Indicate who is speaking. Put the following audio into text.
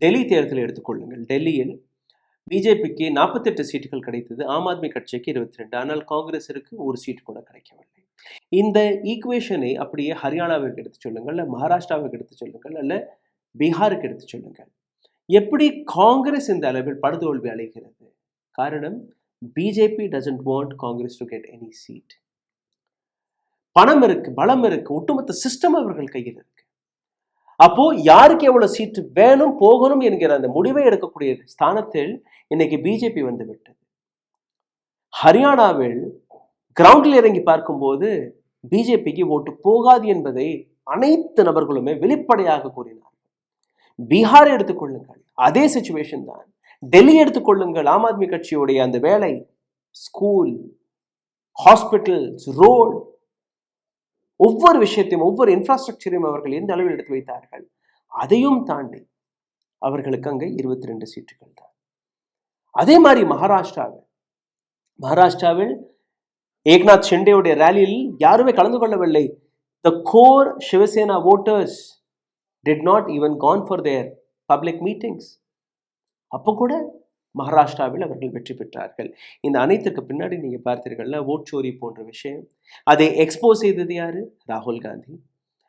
Speaker 1: டெல்லி தேர்தலை எடுத்துக்கொள்ளுங்கள். டெல்லியில் பிஜேபிக்கு 48 சீட்டுகள் கிடைத்தது, ஆம் ஆத்மி கட்சிக்கு 22. ஆனால் காங்கிரஸிற்கு ஒரு சீட்டு கூட கிடைக்கவில்லை. இந்த ஈக்குவேஷனை அப்படியே ஹரியானாவிற்கு எடுத்து சொல்லுங்கள், அல்ல மகாராஷ்டிராவுக்கு எடுத்து சொல்லுங்கள், அல்ல பீகாருக்கு எடுத்து சொல்லுங்கள். எப்படி காங்கிரஸ் இந்த அளவில் படுதோல்வி அடைகிறது? காரணம், BJP doesn't want Congress to get any seat. பணம் இருக்கு, பலம் இருக்கு, ஒட்டுமொத்த சிஸ்டம் அவர்கள் கையில் இருக்கு. அப்போ யாருக்கு எவ்வளவு சீட்டு வேணும் போகணும் என்கிற அந்த முடிவை எடுக்கக்கூடிய ஸ்தானத்தில் இன்னைக்கு பிஜேபி வந்து விட்டது. ஹரியானாவில் கிரவுண்டில் இறங்கி பார்க்கும்போது பிஜேபிக்கு ஓட்டு போகாது என்பதை அனைத்து நபர்களுமே வெளிப்படையாக கூறினார்கள். பீகாரை எடுத்துக்கொள்ளுங்கள், அதே சிச்சுவேஷன் தான். டெல்லி எடுத்துக்கொள்ளுங்கள், ஆம் ஆத்மி கட்சியுடைய அந்த வேலை, ஸ்கூல், ஹாஸ்பிட்டல்ஸ், ரோடு, ஒவ்வொரு விஷயத்தையும், ஒவ்வொரு இன்ஃப்ராஸ்ட்ரக்சரையும் அவர்கள் எந்த அளவில் எடுத்து வைத்தார்கள். அதையும் தாண்டி அவர்களுக்கு அங்கே 22 சீட்டுகள் தான். அதே மாதிரி மகாராஷ்டிராவில் ஏக்நாத் ஷிண்டேவுடைய ரேலியில் யாருமே கலந்து கொள்ளவில்லை. The core Shivasena voters did not even gone for their public meetings. அப்போ கூட மகாராஷ்டிராவில் அவர்கள் வெற்றி பெற்றார்கள். இந்த அனைத்திற்கு பின்னாடி நீங்க பார்த்தீர்கள்ல, ஓட் சோரி போன்ற விஷயம், அதை எக்ஸ்போஸ் செய்தது யாரு? ராகுல் காந்தி.